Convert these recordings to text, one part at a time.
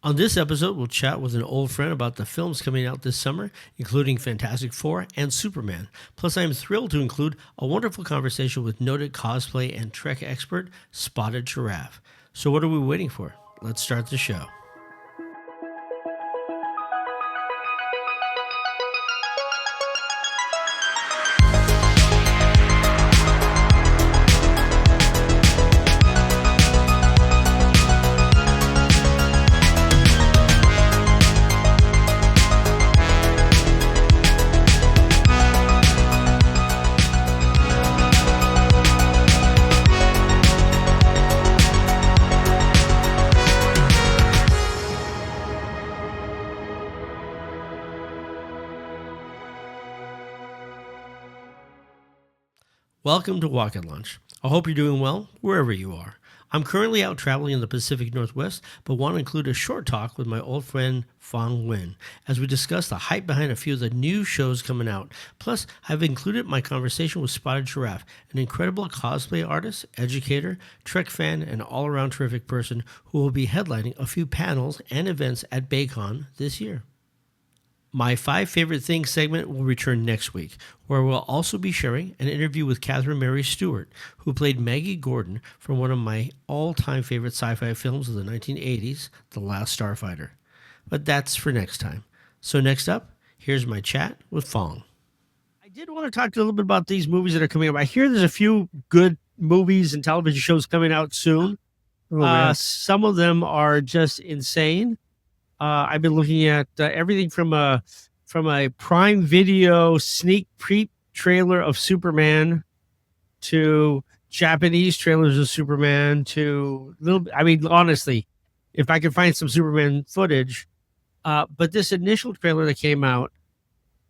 On this episode, we'll chat with an old friend about the films coming out this summer, including Fantastic Four and Superman. Plus, I am thrilled to include a wonderful conversation with noted cosplay and Trek expert Spotted Giraffe. So, what are we waiting for? Let's start the show. Welcome to Wocket Launch. I hope you're doing well wherever you are. I'm currently out traveling in the Pacific Northwest, but want to include a short talk with my old friend Phuong Nguyen as we discuss the hype behind a few of the new shows coming out. Plus, I've included my conversation with Spotted Giraffe, an incredible cosplay artist, educator, Trek fan, and all-around terrific person who will be headlining a few panels and events at BayCon this year. My 5 Favorite Things segment will return next week, where we'll also be sharing an interview with Catherine Mary Stewart, who played Maggie Gordon from one of my all-time favorite sci-fi films of the 1980s, The Last Starfighter. But that's for next time. So next up, here's my chat with Phuong. I did want to talk to you a little bit about these movies that are coming up. I hear there's a few good movies and television shows coming out soon. Some of them are just insane. I've been looking at everything from a Prime Video sneak peek trailer of Superman to Japanese trailers of Superman to honestly, if I could find some Superman footage, but this initial trailer that came out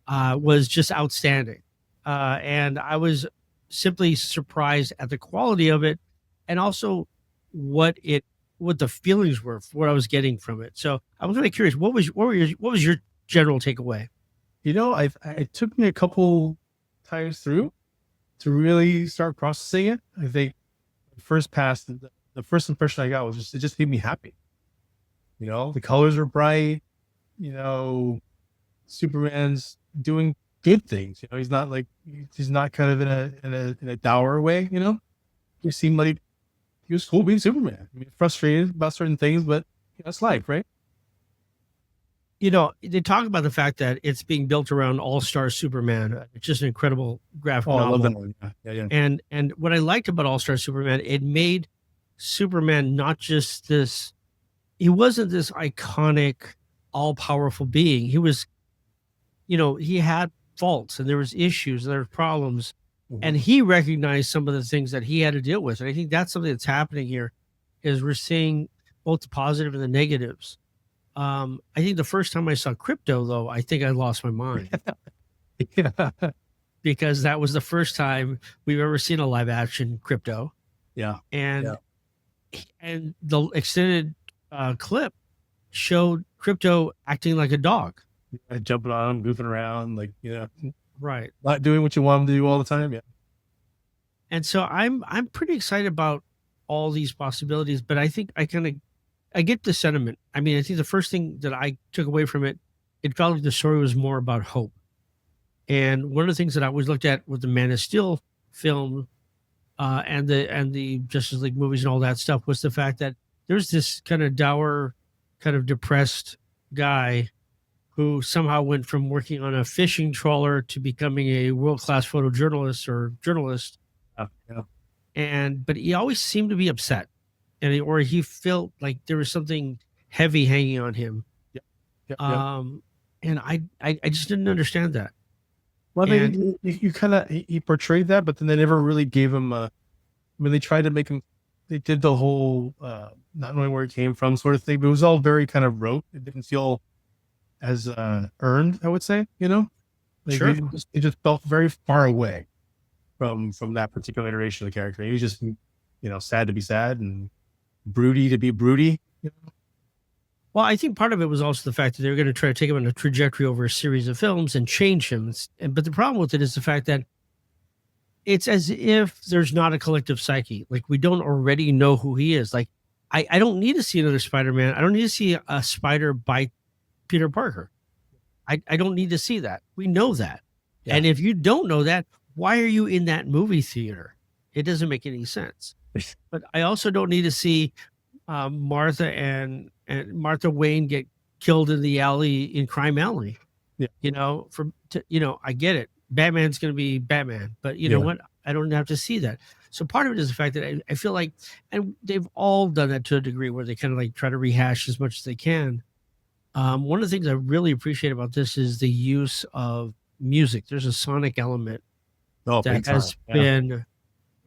was just outstanding, and I was simply surprised at the quality of it, and also what the feelings were for what I was getting from it. So I was really curious. What was your general takeaway? You know, it took me a couple times through to really start processing it. I think the first pass, the first impression I got was it just made me happy. You know, the colors are bright. You know, Superman's doing good things. You know, he's not kind of in a dour way. You know, he seemed like he was cool being Superman. I mean, frustrated about certain things, but that's life, right? You know, they talk about the fact that it's being built around All-Star Superman. It's just an incredible graphic novel. I love that one. Yeah. And what I liked about All-Star Superman, it made Superman not just this. He wasn't this iconic, all-powerful being. He was, he had faults and there was issues and there were problems. And he recognized some of the things that he had to deal with. And I think that's something that's happening here is we're seeing both the positive and the negatives. I think the first time I saw Crypto, though, I think I lost my mind. Yeah. Because that was the first time we've ever seen a live action Crypto. Yeah. And the extended clip showed Crypto acting like a dog. Jumping on him, goofing around, right, not doing what you want him to do all the time. Yeah. And so I'm pretty excited about all these possibilities, but I think I get the sentiment. I mean, I think the first thing that I took away from it felt like the story was more about hope. And one of the things that I always looked at with the Man of Steel film and the Justice League movies and all that stuff was the fact that there's this kind of dour, kind of depressed guy who somehow went from working on a fishing trawler to becoming a world-class photojournalist or journalist. But he always seemed to be upset, or he felt like there was something heavy hanging on him. And I just didn't understand that. Well, I mean, he portrayed that, but then they never really gave him they tried to make him. They did the whole not knowing where it came from sort of thing, but it was all very kind of rote. It didn't feel as earned, I would say. Sure. It just felt very far away from that particular iteration of the character. He was just sad to be sad and broody to be broody. Well, I think part of it was also the fact that they were going to try to take him on a trajectory over a series of films and change him. But the problem with it is the fact that it's as if there's not a collective psyche. Like, we don't already know who he is. Like, I don't need to see another Spider-Man. I don't need to see a spider bite Peter Parker. I don't need to see that. We know that. Yeah. And if you don't know that, why are you in that movie theater? It doesn't make any sense. But I also don't need to see Martha and Martha Wayne get killed in the alley in Crime Alley. Yeah. I get it. Batman's going to be Batman, but you know what? I don't have to see that. So part of it is the fact that I feel like, and they've all done that to a degree where they kind of like try to rehash as much as they can. One of the things I really appreciate about this is the use of music. There's a sonic element that has been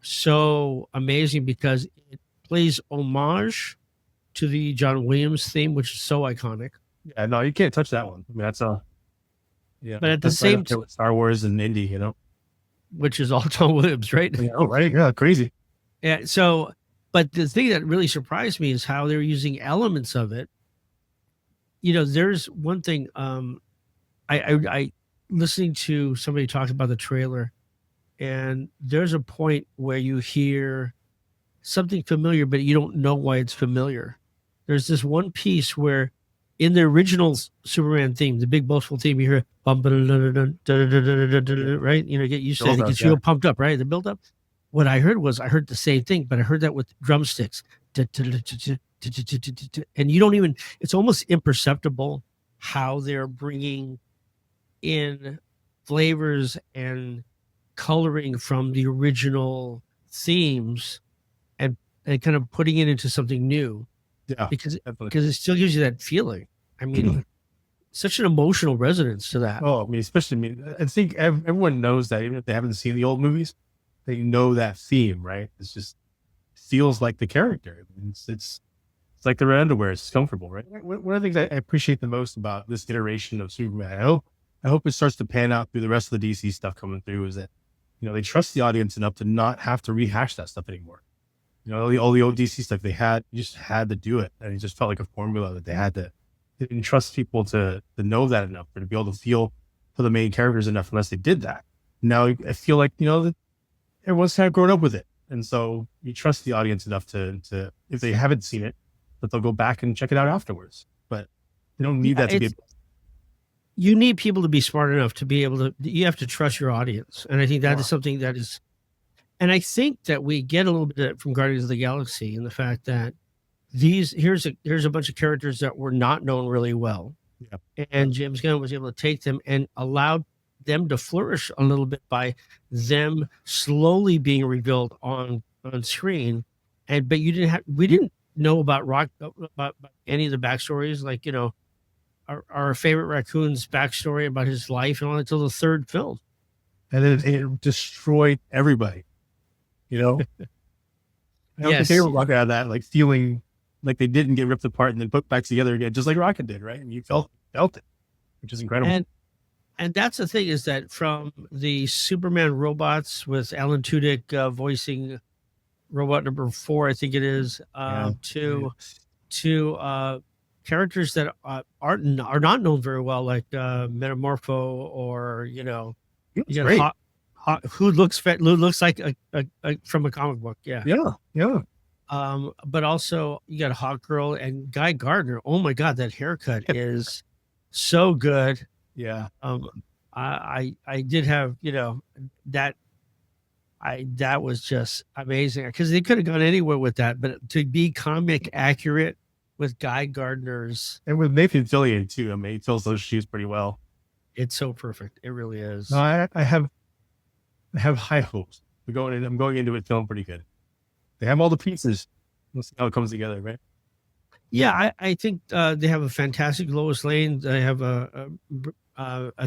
so amazing because it plays homage to the John Williams theme, which is so iconic. Yeah, no, you can't touch that one. I mean, that's but at the same time, Star Wars and Indy, you know, which is all John Williams, right? Yeah, oh, right, yeah, crazy. Yeah. So, but the thing that really surprised me is how they're using elements of it. There's one thing. I listening to somebody talk about the trailer, and there's a point where you hear something familiar, but you don't know why it's familiar. There's this one piece where in the original Superman theme, the big boastful theme, you hear right? Get used to it. It gets you pumped up, right? The build up. What I heard the same thing, but I heard that with drumsticks. And you don't even, it's almost imperceptible how they're bringing in flavors and coloring from the original themes and kind of putting it into something new. Yeah, because it still gives you that feeling. I mean, such an emotional resonance to that. Oh, I mean, I think everyone knows that even if they haven't seen the old movies, they know that theme, right? It's just feels like the character. It's like their underwear. It's comfortable, right? One of the things I appreciate the most about this iteration of Superman, I hope it starts to pan out through the rest of the DC stuff coming through, is that they trust the audience enough to not have to rehash that stuff anymore. All the old DC stuff you just had to do it, and it just felt like a formula that they didn't trust people to know that enough or to be able to feel for the main characters enough unless they did that. Now I feel like that everyone's kind of grown up with it, and so you trust the audience enough to if they haven't seen it, that they'll go back and check it out afterwards. But they don't need that to be. You need people to be smart enough to be able to. You have to trust your audience, and I think that is something that is. And I think that we get a little bit of that from Guardians of the Galaxy in the fact that here's a bunch of characters that were not known really well. Yeah. And James Gunn was able to take them and allowed them to flourish a little bit by them slowly being revealed on screen. But we didn't know about about any of the backstories, like, our favorite raccoon's backstory about his life and all until the third film. And then it destroyed everybody. I don't think they were walking out of that like feeling like they didn't get ripped apart and then put back together again, just like Rocket did, right? And you felt it, which is incredible. And that's the thing, is that from the Superman robots with Alan Tudyk voicing robot number 4, I think it is, to characters that are not known very well, like Metamorpho, or great. Who looks like a from a comic book. Yeah. But also you got Hawkgirl and Guy Gardner. Oh my God, that haircut is so good. Yeah. I did have, that was just amazing, because they could have gone anywhere with that, but to be comic accurate with Guy Gardner's, and with Nathan Fillion too. I mean, he fills those shoes pretty well. It's so perfect. It really is. No, I have high hopes. I'm going into it feeling pretty good. They have all the pieces. We'll see how it comes together, right? Yeah, I think they have a fantastic Lois Lane. They have a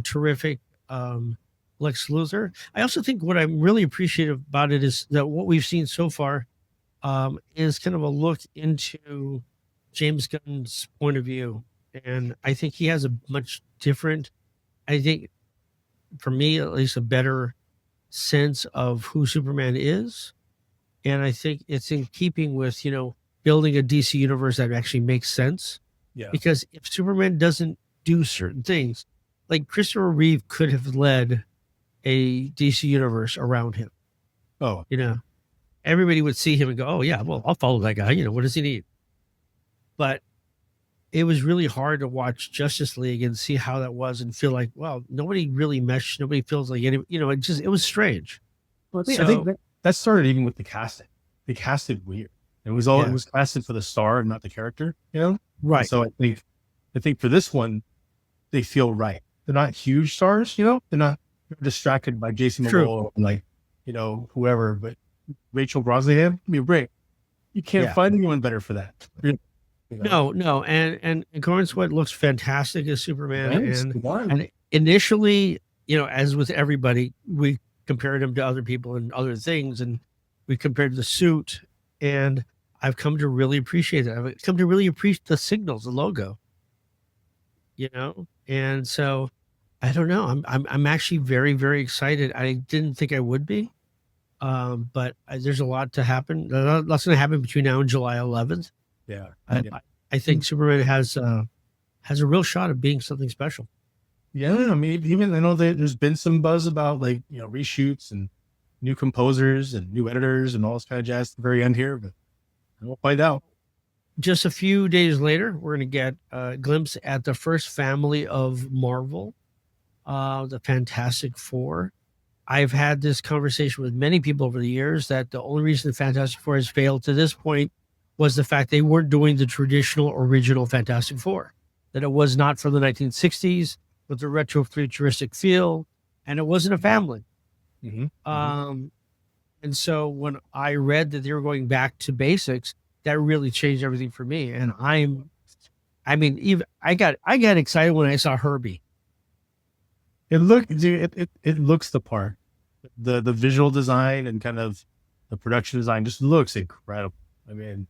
terrific Lex Luthor. I also think what I'm really appreciative about it is that what we've seen so far is kind of a look into James Gunn's point of view. And I think he has a much different, I think, for me at least, a better sense of who Superman is. And I think it's in keeping with, building a DC universe that actually makes sense. Yeah. Because if Superman doesn't do certain things, like Christopher Reeve could have led a DC universe around him. Oh, everybody would see him and go, oh yeah, well, I'll follow that guy. What does he need? but it was really hard to watch Justice League and see how that was and feel like, well, nobody really meshed. Nobody feels like any, it was strange. Well, I think So that started even with the casting. They casted weird. It yeah, was casted for the star and not the character, you know? And right, so I think for this one, they feel right. They're not huge stars, you know? They're not distracted by Jason true, Momoa and like, you know, whoever, but Rachel Brosnahan, give me a break. You can't yeah. find anyone better for that. You know? No, and Corin Sweat looks fantastic as Superman, Yes, come on. and initially, as with everybody, we compared him to other people and other things, and we compared the suit, and I've come to really appreciate it. I've come to really appreciate the signals, the logo, and so I don't know. I'm actually very very excited. I didn't think I would be, but there's a lot to happen. Lots going to happen between now and July 11th. Yeah. I think Superman has a real shot of being something special. Yeah, I mean, even I know that there's been some buzz about like, you know, reshoots and new composers and new editors and all this kind of jazz at the very end here, but we'll find out. Just a few days later, we're going to get a glimpse at the first family of Marvel, the Fantastic Four. I've had this conversation with many people over the years that the only reason the Fantastic Four has failed to this point was the fact they weren't doing the traditional original Fantastic Four, that it was not from the 1960s with the retro futuristic feel, and it wasn't a family. And so when I read that they were going back to basics, that really changed everything for me. And I got excited when I saw Herbie. It looks the part. The visual design and kind of the production design just looks incredible. I mean,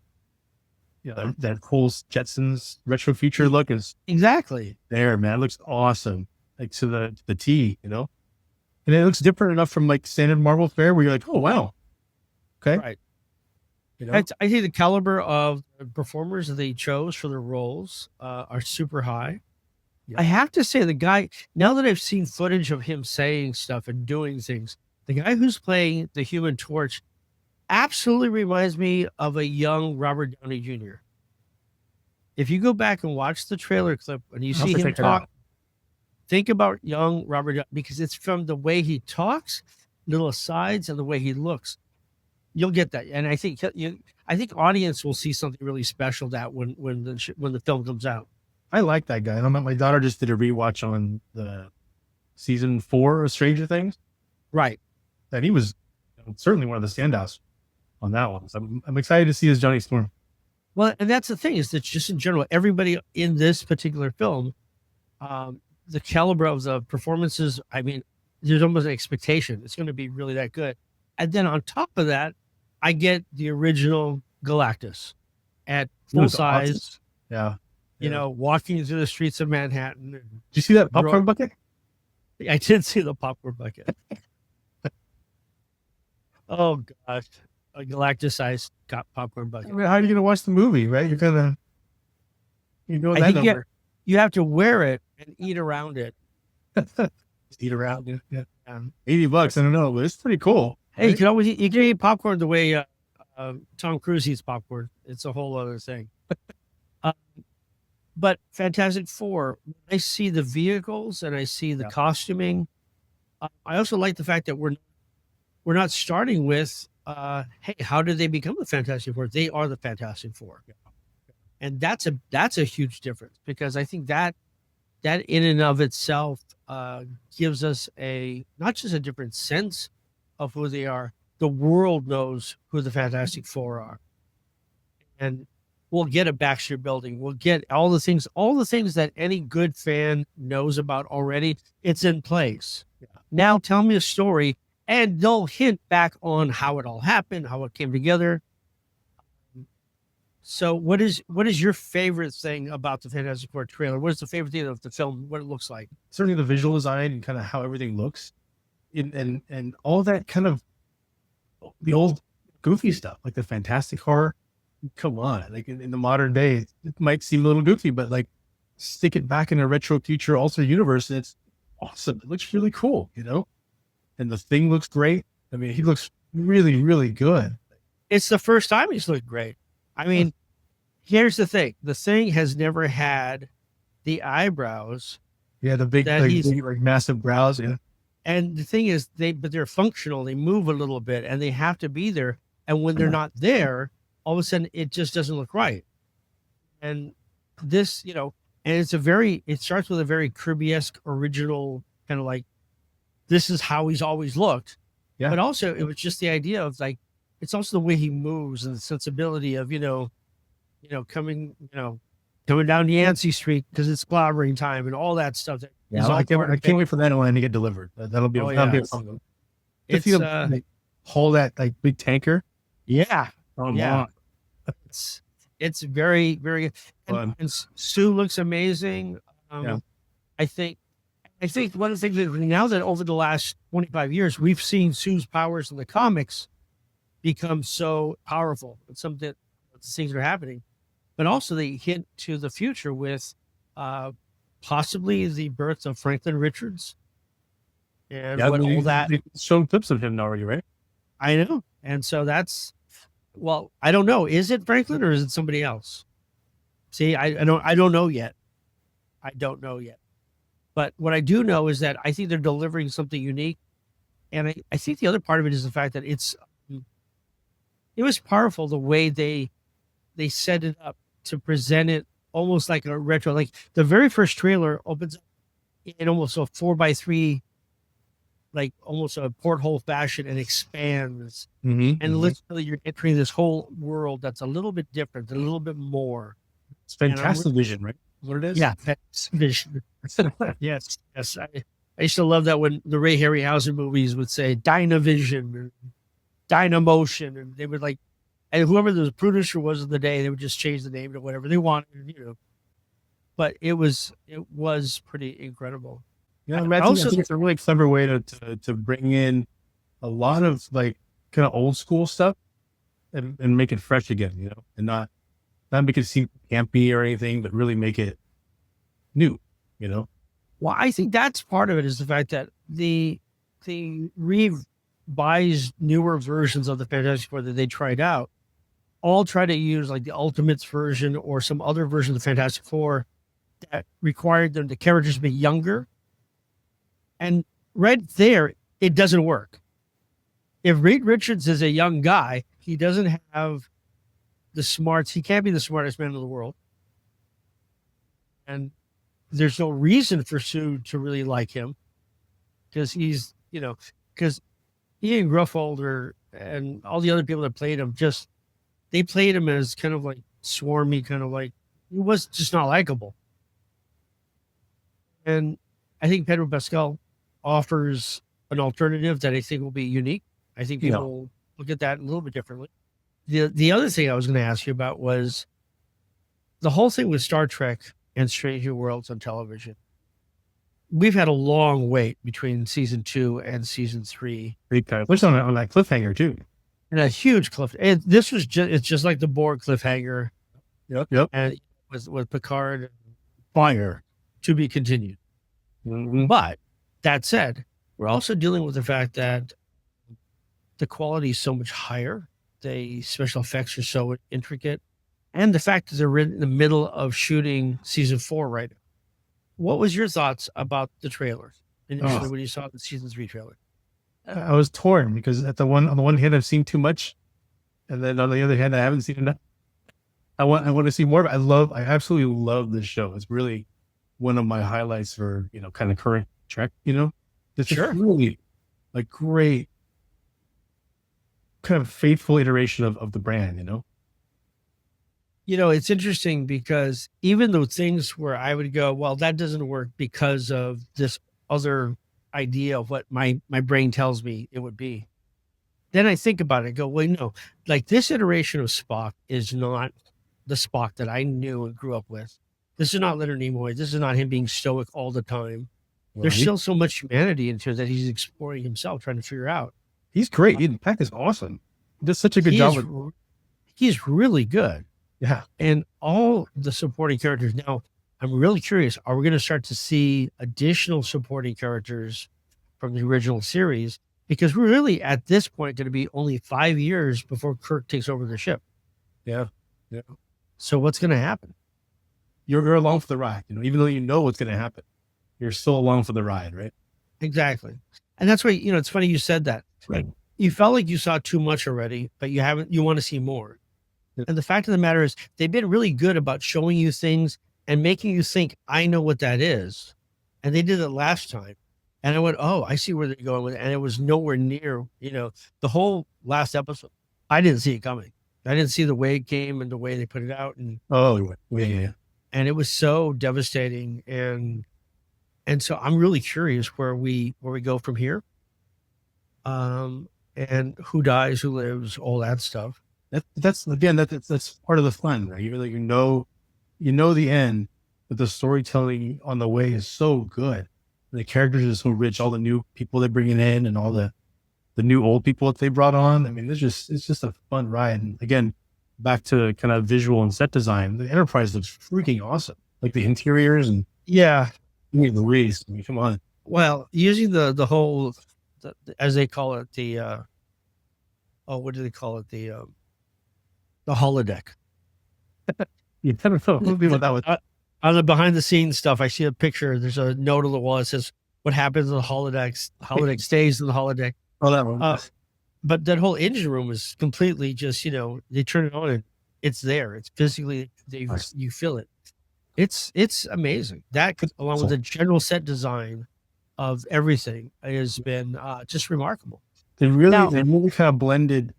yeah, that whole Jetsons retro future look is Exactly there, man. It looks awesome, like to the T, you know. And it looks different enough from like standard Marvel fare where you're like, oh wow, okay, right. you know. I think the caliber of the performers that they chose for their roles are super high. Yeah. I have to say, the guy, now that I've seen footage of him saying stuff and doing things, the guy who's playing the Human Torch absolutely reminds me of a young Robert Downey Jr. If you go back and watch the trailer clip and you see him talk, think about young Robert, because it's from the way he talks, little asides, and the way he looks. You'll get that, and I think audience will see something really special that when the film comes out. I like that guy. My daughter just did a rewatch on the season 4 of Stranger Things. Right. And he was certainly one of the standouts on that one. So I'm excited to see his Johnny Storm. Well, and that's the thing, is that just in general, everybody in this particular film, the caliber of the performances, I mean, there's almost an expectation it's going to be really that good. And then on top of that, I get the original Galactus at full size. Awesome. Yeah. Walking through the streets of Manhattan. Did you see that popcorn bucket? I did see the popcorn bucket. Oh gosh, a Galactus-sized popcorn bucket. I mean, how are you going to watch the movie, right? You're that number. You have to wear it and eat around it. Eat around it. Yeah. $80. I don't know, but it's pretty cool. Hey, right? You can eat popcorn the way Tom Cruise eats popcorn. It's a whole other thing. But Fantastic Four, I see the vehicles and I see the costuming. I also like the fact that we're not starting with, hey, how did they become the Fantastic Four? They are the Fantastic Four. Yeah. And that's a huge difference, because I think that in and of itself gives us not just a different sense of who they are. The world knows who the Fantastic Four are. And we'll get a Baxter Building. We'll get all the things that any good fan knows about already. It's in place. Yeah. Now tell me a story, and they'll hint back on how it all happened, how it came together. So what is your favorite thing about the Fantastic Four trailer? What is the favorite thing of the film, what it looks like? Certainly the visual design and kind of how everything looks. And all that kind of the old goofy stuff, like the Fantastic Horror. Come on, like in the modern day, it might seem a little goofy, but like stick it back in a retro future alternate universe, and it's awesome. It looks really cool, and the Thing looks great. I mean, he looks really, really good. It's the first time he's looked great. I mean, Here's the thing: the thing has never had the eyebrows Yeah, the big, that he's. like massive brows. Yeah, And the thing is, but they're functional. They move a little bit, and they have to be there. And when they're not there, all of a sudden it just doesn't look right. And this, and it starts with a very Kirby-esque original kind of like, this is how he's always looked. Yeah. But also it was just the idea of like, it's also the way he moves and the sensibility of, coming down Yancey Street because it's clobbering time and all that stuff. Yeah, I can't wait for that one to get delivered. That'll be fun. If you hold that like big tanker. Yeah. Oh yeah. It's very, very good. And Sue looks amazing. I think one of the things that now that over the last 25 years, we've seen Sue's powers in the comics become so powerful. It's something that things are happening, but also they hint to the future with possibly the birth of Franklin Richards. And all that. They've shown clips of him already, right? I know. And so I don't know. Is it Franklin or is it somebody else? See, I don't know yet. I don't know yet. But what I do know is that I think they're delivering something unique. And I think the other part of it is the fact that it was powerful the way they set it up to present it almost like a retro. Like the very first trailer opens up in almost a 4x3, like almost a porthole fashion, and expands. And literally you're entering this whole world that's a little bit different, a little bit more. It's fantastic vision, right? What it is? Yeah, vision. Yes. I used to love that when the Ray Harryhausen movies would say Dynavision or Dynamotion, and they would like, and whoever the producer was of the day, they would just change the name to whatever they wanted, But it was pretty incredible. Yeah, I think it's a really clever way to bring in a lot of like kind of old school stuff and make it fresh again, and not make it seem campy or anything, but really make it new, Well, I think that's part of it, is the fact that the revised newer versions of the Fantastic Four that they tried out all try to use like the Ultimates version or some other version of the Fantastic Four that required the characters to be younger. And right there, it doesn't work. If Reed Richards is a young guy, he doesn't have the smarts. He can't be the smartest man in the world. And there's no reason for Sue to really like him because he's, because Ian Gruffolder and all the other people that played him they played him as kind of like swarmy, kind of like, he was just not likable. And I think Pedro Pascal offers an alternative that I think will be unique. I think people will look at that a little bit differently. The other thing I was going to ask you about was the whole thing with Star Trek and Strange New Worlds on television. We've had a long wait between season 2 and season 3. Which on that cliffhanger too. And a huge cliff. And this was it's just like the Borg cliffhanger. Yep. And with Picard and Fire to be continued. Mm-hmm. But that said, we're also dealing with the fact that the quality is so much higher. The special effects are so intricate. And the fact that they're in the middle of shooting season 4 right now. What was your thoughts about the trailers initially when you saw the season 3 trailer? I was torn because on the one hand, I've seen too much. And then on the other hand, I haven't seen enough. I want to see more, but I absolutely love this show. It's really one of my highlights for, kind of current Trek, It's really a great kind of faithful iteration of the brand, It's interesting because even though things where I would go, well, that doesn't work because of this other idea of what my brain tells me it would be. Then I think about it and go, well, no, like this iteration of Spock is not the Spock that I knew and grew up with. This is not Leonard Nimoy. This is not him being stoic all the time. Right. There's still so much humanity into it that he's exploring himself, trying to figure out. He's great. In fact, is awesome. He does such a good job. He's really good. Yeah. And all the supporting characters. Now, I'm really curious. Are we going to start to see additional supporting characters from the original series? Because we're really, at this point, going to be only 5 years before Kirk takes over the ship. Yeah. So what's going to happen? You're along for the ride, even though you know what's going to happen, you're still along for the ride, right? Exactly. And that's why, it's funny you said that. Right. You felt like you saw too much already, but you want to see more. Yeah. And the fact of the matter is, they've been really good about showing you things and making you think, I know what that is. And they did it last time. And I went, oh, I see where they're going with it. And it was nowhere near, the whole last episode. I didn't see it coming. I didn't see the way it came and the way they put it out. Oh, yeah. And it was so devastating. And so I'm really curious where we go from here. And who dies, who lives, all that stuff. That's part of the fun, right? You know the end, but the storytelling on the way is so good. The characters are so rich. All the new people they're bringing in, and all the new old people that they brought on. I mean, it's just a fun ride. And again, back to kind of visual and set design, the Enterprise looks freaking awesome. Like the interiors and Yeah. the race. I mean, come on. Well, using the whole, as they call it, what do they call it? The holodeck. You never know what that was. On the behind the scenes stuff, I see a picture. There's a note on the wall that says, "What happens in the holodeck? Holodeck stays in the holodeck." Oh, that one. But that whole engine room is completely just, they turn it on and it's there. It's physically, you feel it. It's amazing. That, along with the general set design of everything, has been just remarkable. They really kind of blended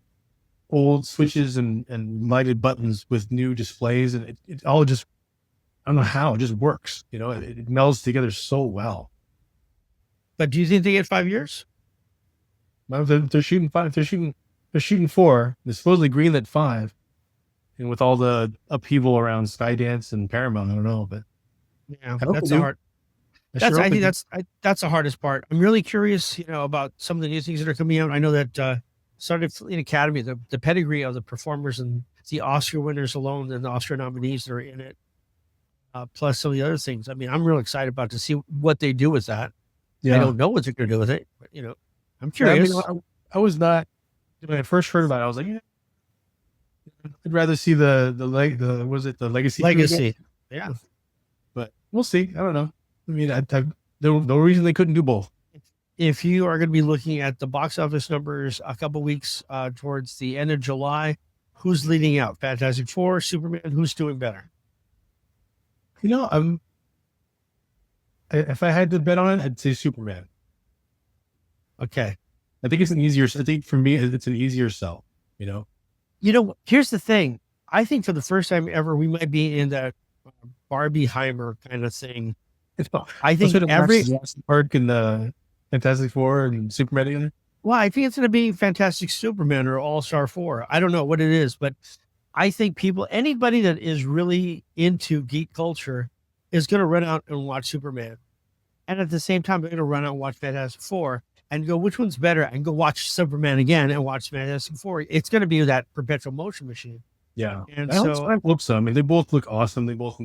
old switches and lighted buttons with new displays, and it all just, I don't know how, it just works. It melds together so well. But do you think they get 5 years? Well, they're shooting 5. They're shooting 4. They're supposedly greenlit 5, and with all the upheaval around Skydance and Paramount, I don't know, but yeah, that's hard. I think that's the hardest part. I'm really curious, about some of the new things that are coming out. I know that Started Fleet Academy, the pedigree of the performers and the Oscar winners alone and the Oscar nominees that are in it, plus some of the other things. I mean, I'm real excited about to see what they do with that. Yeah. I don't know what they're going to do with it, but I'm curious. Yeah, I was not, when I first heard about it, I was like, I'd rather see the Legacy? Legacy. Yeah. But we'll see. I don't know. I mean, no reason they couldn't do both. If you are going to be looking at the box office numbers a couple weeks towards the end of July, who's leading out? Fantastic Four, Superman, who's doing better? If I had to bet on it, I'd say Superman. Okay. I think for me, it's an easier sell, Here's the thing. I think for the first time ever, we might be in that Barbieheimer kind of thing. I think every Park and the Fantastic Four and Superman together. Well, I think it's going to be Fantastic Superman or All-Star 4. I don't know what it is, but I think anybody that is really into geek culture is going to run out and watch Superman. And at the same time, they're going to run out and watch Fantastic Four and go, which one's better? And go watch Superman again and watch Fantastic Four. It's going to be that perpetual motion machine. Yeah. And I hope so. I mean, they both look awesome. They both,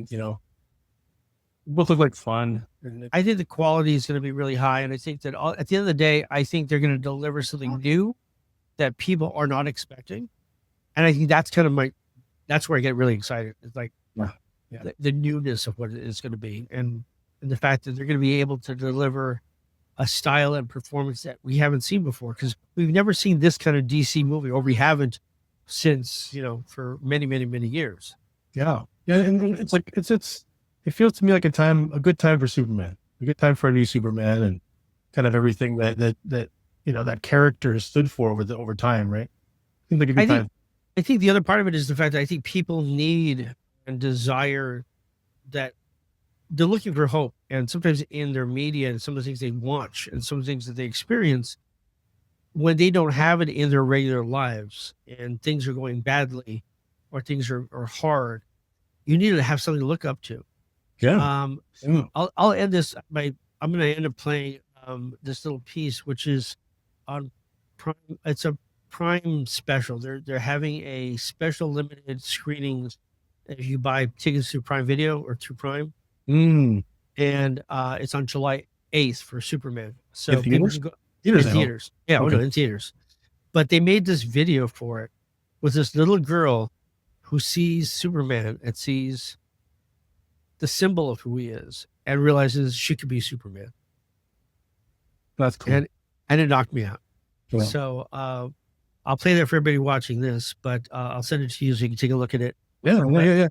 both look like fun. I think the quality is going to be really high. And I think that at the end of the day, I think they're going to deliver something new that people are not expecting. And I think that's that's where I get really excited. It's like the newness of what it is going to be. And the fact that they're going to be able to deliver a style and performance that we haven't seen before, because we've never seen this kind of DC movie, or we haven't since, for many, many, many years. Yeah. Yeah. And it's like, it feels to me like a good time for Superman, a good time for a new Superman, and kind of everything that character stood for over time, right? Seems like a good time. I think the other part of it is the fact that I think people need and desire that they're looking for hope. And sometimes in their media and some of the things they watch and some of the things that they experience, when they don't have it in their regular lives and things are going badly or things are hard, you need to have something to look up to. Yeah. I'll end this I'm going to end up playing this little piece, which is on Prime. It's a Prime special. They're having a special limited screenings if you buy tickets through Prime Video or through Prime. And it's on July 8th for Superman. So people can go in theaters. Yeah, okay. In theaters. But they made this video for it with this little girl who sees Superman and sees the symbol of who he is and realizes she could be Superman. That's cool. And it knocked me out. Yeah. So I'll play that for everybody watching this, but I'll send it to you so you can take a look at it. Yeah.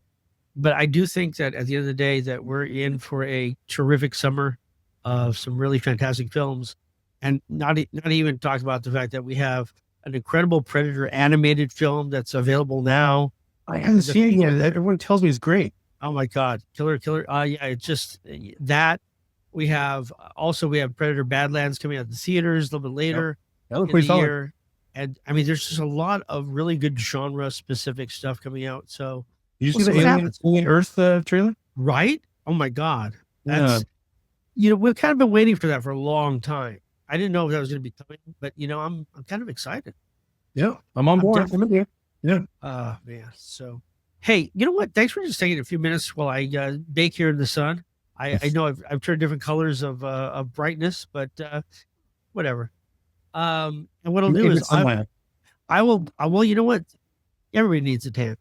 But I do think that at the end of the day that we're in for a terrific summer of some really fantastic films, and not even talk about the fact that we have an incredible Predator animated film that's available now. I haven't seen it yet. Everyone tells me it's great. Oh my God, killer! Yeah, it's just that we have Predator Badlands coming out the theaters a little bit later in the year, and I mean, there's just a lot of really good genre specific stuff coming out. So. Did you see the Alien Earth trailer? Right? Oh my God. That's we've kind of been waiting for that for a long time. I didn't know if that was going to be coming, but I'm kind of excited. Yeah, I'm on board. Yeah. Man. So, hey, you know what? Thanks for just taking a few minutes while I bake here in the sun. I know I've turned different colors of brightness, but whatever. And what I'll do is I will. Well, you know what? Everybody needs a tan.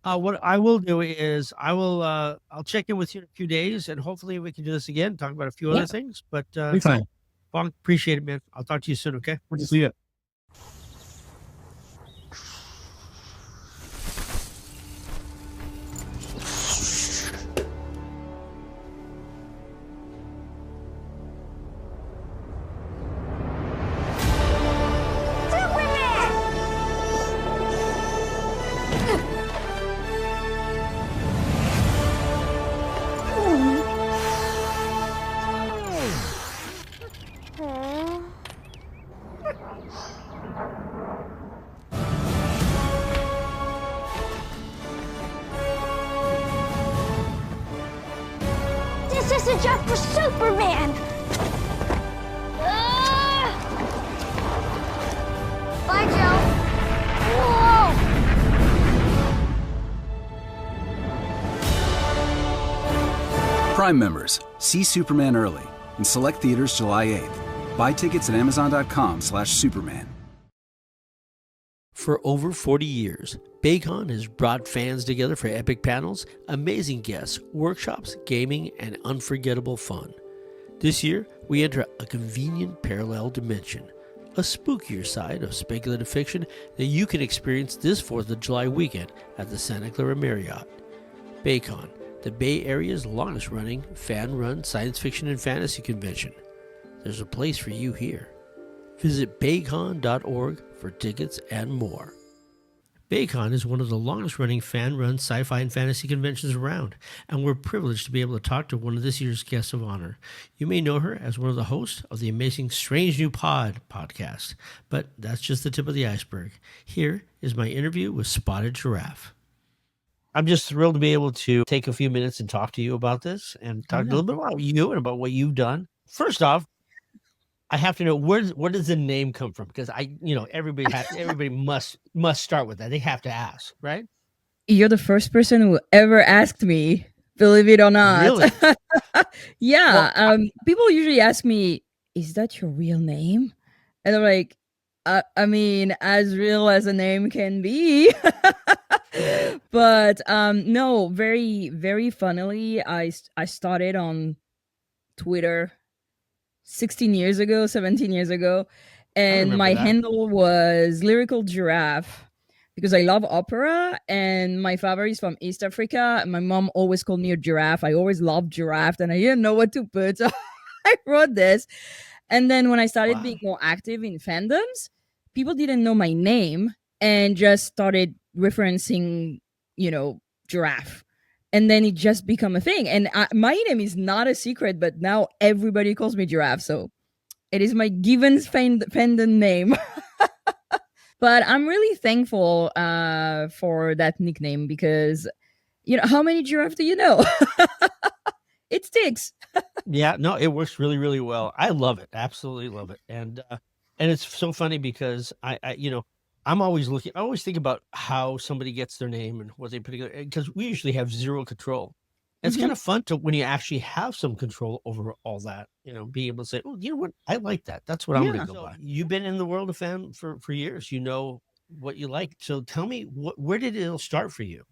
What I will do is I'll check in with you in a few days, and hopefully we can do this again, talk about a few other things. But fine. Phuong, appreciate it, man. I'll talk to you soon. Okay. Good to see you. This isn't just for Superman! Bye, Joe. Whoa! Prime members, see Superman early in select theaters July 8th. Buy tickets at Amazon.com/Superman. For over 40 years, BayCon has brought fans together for epic panels, amazing guests, workshops, gaming, and unforgettable fun. This year, we enter a convenient parallel dimension, a spookier side of speculative fiction that you can experience this 4th of July weekend at the Santa Clara Marriott. BayCon, the Bay Area's longest-running, fan-run science fiction and fantasy convention. There's a place for you here. Visit baycon.org for tickets and more. BayCon is one of the longest-running fan-run sci-fi and fantasy conventions around, and we're privileged to be able to talk to one of this year's guests of honor. You may know her as one of the hosts of the amazing Strange New podcast, but that's just the tip of the iceberg. Here is my interview with Spotted Giraffe. I'm just thrilled to be able to take a few minutes and talk to you about this and talk a little bit about you and about what you've done. First off, I have to know where does the name come from? Because everybody must start with that. They have to ask, right? You're the first person who ever asked me, believe it or not. Really? Yeah. Well, people usually ask me, is that your real name? And I'm like, I mean, as real as a name can be. But no, very, very funnily, I started on Twitter 17 years ago, and my handle was Lyrical Giraffe because I love opera, and my father is from East Africa, and my mom always called me a giraffe. I always loved giraffe, and I didn't know what to put, so I wrote this. And then when I started being more active in fandoms, people didn't know my name and just started referencing, giraffe. And then it just become a thing. And my name is not a secret, but now everybody calls me Giraffe. So it is my given fandom name. But I'm really thankful for that nickname because, how many giraffe do you know? It sticks. Yeah, no, it works really, really well. I love it. Absolutely love it. And it's so funny because I'm always looking. I always think about how somebody gets their name and what they put together because we usually have zero control. It's kind of fun to when you actually have some control over all that. Being able to say, "Oh, you know what? I like that. That's what I'm going to go by." You've been in the world of fan for years. You know what you like. So tell me, where did it all start for you?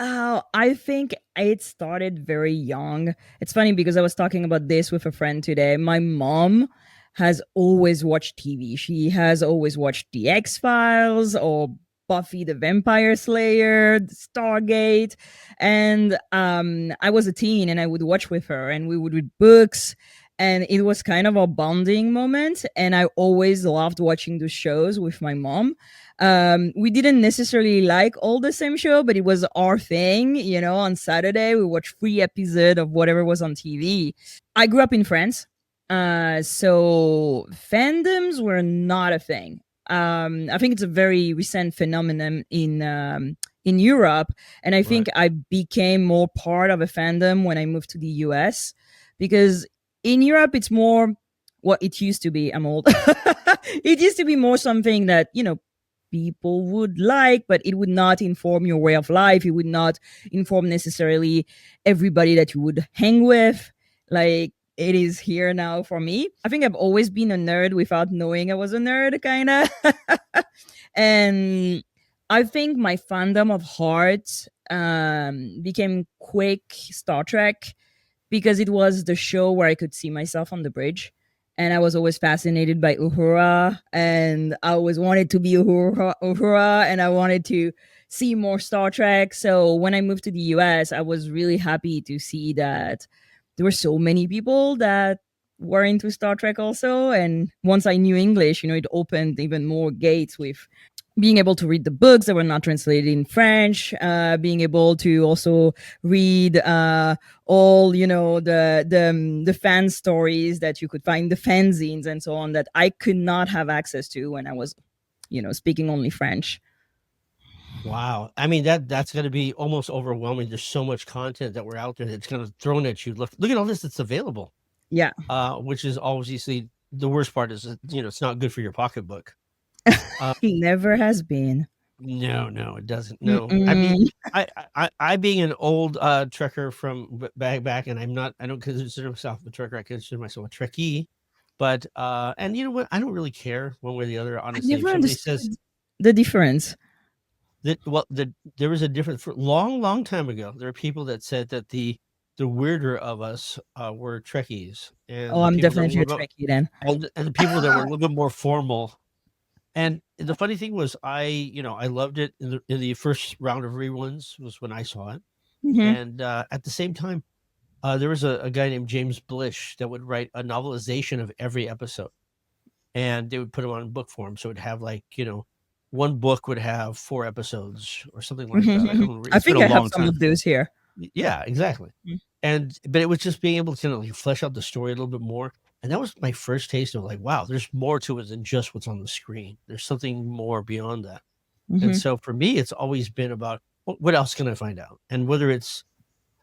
I think it started very young. It's funny because I was talking about this with a friend today. My mom has always watched TV. She has always watched The X Files or Buffy the Vampire Slayer, Stargate. And I was a teen and I would watch with her and we would read books. And it was kind of a bonding moment. And I always loved watching the shows with my mom. We didn't necessarily like all the same show, but it was our thing. You know, on Saturday we watched 3 episodes of whatever was on TV. I grew up in France, so fandoms were not a thing. I think it's a very recent phenomenon in Europe, and I think I became more part of a fandom when I moved to the US, because in Europe it's more what it used to be. I'm old. It used to be more something that, you know, people would like, but it would not inform your way of life. It would not inform necessarily everybody that you would hang with, like it is here now for me. I think I've always been a nerd without knowing I was a nerd, kind of. And I think my fandom of heart became quick Star Trek, because it was the show where I could see myself on the bridge. And I was always fascinated by Uhura, and I always wanted to be Uhura, and I wanted to see more Star Trek. So when I moved to the US, I was really happy to see that there were so many people that were into Star Trek also. And once I knew English, you know, it opened even more gates with being able to read the books that were not translated in French, being able to also read all, you know, the fan stories that you could find, the fanzines and so on, that I could not have access to when I was, you know, speaking only French. Wow. I mean, that's going to be almost overwhelming. There's so much content that we're out there that's going to thrown at you. Look at all this that's available. Yeah. Which is obviously the worst part is, you know, it's not good for your pocketbook. Never has been. No, it doesn't. No. I mean, I being an old trekker from back, and I don't consider myself a trekker. I consider myself a trekkie. But and you know what? I don't really care one way or the other. I Honestly, if never somebody understood says the difference. that, well, there was a difference for long time ago. There are people that said that the weirder of us were trekkies, and Oh, the I'm people that definitely were a Trekkie then. and the people that were a little bit more formal. And the funny thing was, I loved it in the first round of reruns was when I saw it, Mm-hmm. and at the same time, there was a guy named James Blish that would write a novelization of every episode, and they would put them on book form. So it'd have, like, one book would have 4 episodes or something like that. I don't. I It's been think a I have long some time. of those here. Yeah, exactly. But it was just being able to like flesh out the story a little bit more. And that was my first taste of, like, wow, there's more to it than just what's on the screen. There's something more beyond that. And so for me, it's always been about what else can I find out? And whether it's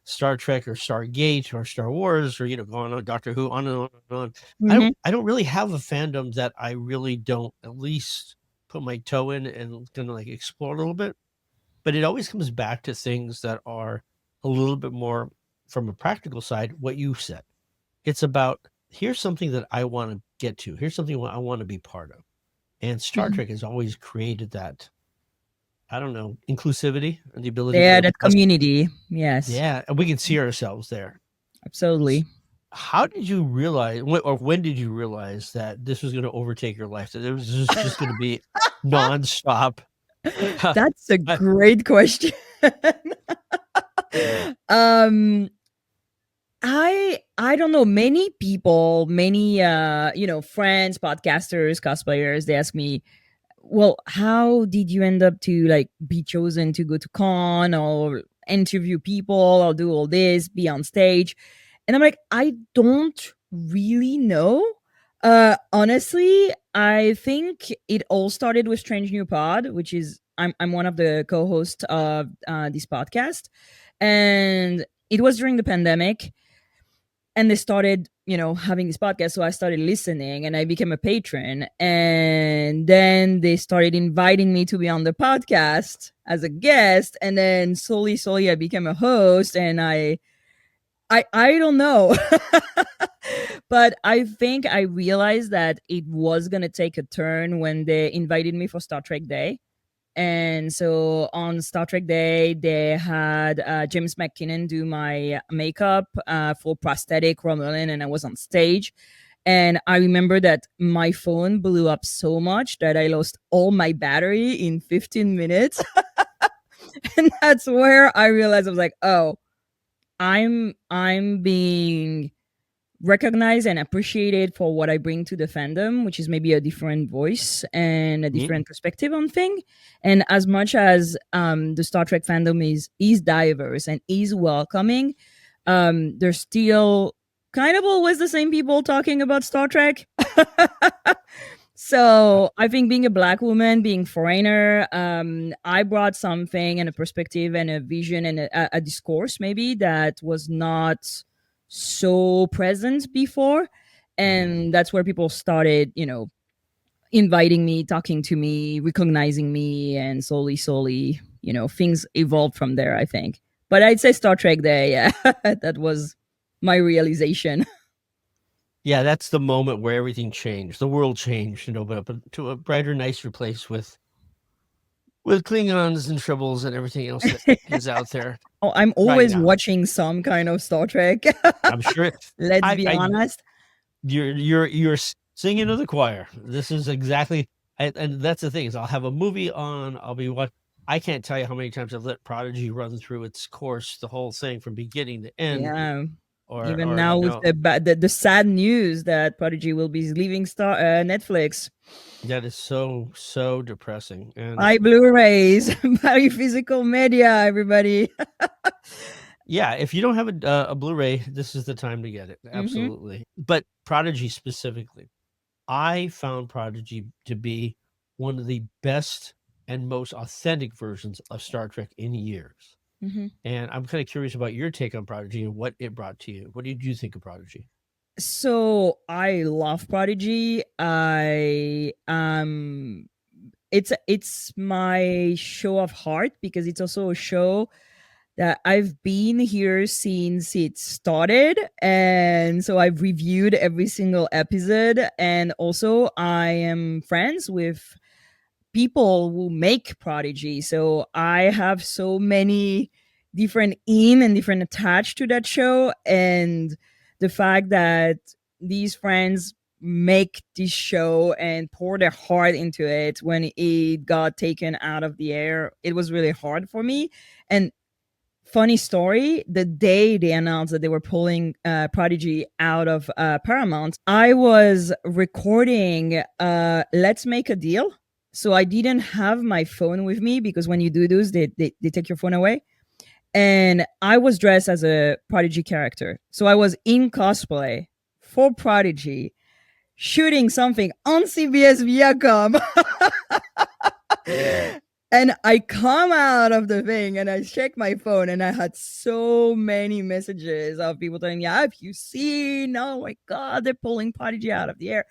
Star Trek or Stargate or Star Wars or, going on Doctor Who, on and on and on. I don't really have a fandom that I really don't at least put my toe in and kind of like explore a little bit. But it always comes back to things that are a little bit more from a practical side, what you said. It's about, here's something that I want to get to. Here's something I want to be part of. And Star Trek has always created that, I don't know, inclusivity and the ability Yeah, for that us. community. Yes. Yeah, and we can see ourselves there. Absolutely. How did you realize, or when did you realize that this was going to overtake your life? That it was just going to be nonstop? That's a great question. I don't know. Many people, many friends, podcasters, cosplayers, they ask me, well, how did you end up to like be chosen to go to con or interview people or do all this, be on stage? And I'm like, I don't really know. Honestly, I think it all started with Strange New Pod, which is I'm one of the co-hosts of this podcast, and it was during the pandemic, and they started having this podcast, so I started listening and I became a patron, and then they started inviting me to be on the podcast as a guest, and then slowly I became a host, and I don't know. But I think I realized that it was going to take a turn when they invited me for Star Trek Day. And so on Star Trek Day, they had James McKinnon do my makeup for prosthetic Romulan, and I was on stage. And I remember that my phone blew up so much that I lost all my battery in 15 minutes. And that's where I realized I was like, oh, I'm being recognized and appreciated for what I bring to the fandom, which is maybe a different voice and a different perspective on thing. And as much as the Star Trek fandom is diverse and is welcoming, there's still kind of always the same people talking about Star Trek. So I think being a Black woman, being foreigner, I brought something and a perspective and a vision and a discourse maybe that was not so present before. And that's where people started, inviting me, talking to me, recognizing me, and slowly, things evolved from there, I think. But I'd say Star Trek Day, yeah, that was my realization. Yeah, that's the moment where everything changed. The world changed, but to a brighter, nicer place with Klingons and Tribbles and everything else that is out there. Oh, I'm right always now. watching some kind of Star Trek. I'm sure. Let's be honest. You're singing to the choir. This is exactly, and that's the thing is I'll have a movie on. I'll be what I can't tell you how many times I've let Prodigy run through its course, the whole thing from beginning to end. Yeah. Or now with the sad news that Prodigy will be leaving Netflix. That is so depressing. And buy Blu-rays, buy physical media, everybody. Yeah, if you don't have a Blu-ray, this is the time to get it. Absolutely. But Prodigy specifically, I found Prodigy to be one of the best and most authentic versions of Star Trek in years. And I'm kind of curious about your take on Prodigy and what it brought to you. What did you think of Prodigy? So I love Prodigy. It's my show of heart because it's also a show that I've been here since it started. And so I've reviewed every single episode. And also I am friends with people who make Prodigy. So I have so many different and different attached to that show. And the fact that these friends make this show and pour their heart into it when it got taken out of the air, it was really hard for me. And funny story, the day they announced that they were pulling Prodigy out of Paramount, I was recording Let's Make a Deal. So I didn't have my phone with me because when you do those, they take your phone away. And I was dressed as a Prodigy character. So I was in cosplay for Prodigy, shooting something on CBS Viacom. And I come out of the thing and I check my phone and I had so many messages of people telling me, have you seen? Oh my God, they're pulling Prodigy out of the air.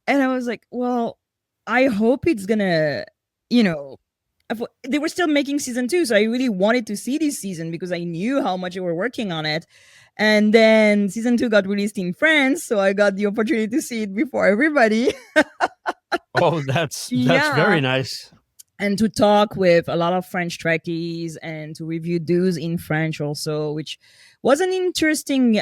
And I was like, well, I hope it's gonna, they were still making season 2. So I really wanted to see this season because I knew how much they were working on it. And then season 2 got released in France. So I got the opportunity to see it before everybody. Oh, that's very nice. And to talk with a lot of French Trekkies and to review those in French also, which was an interesting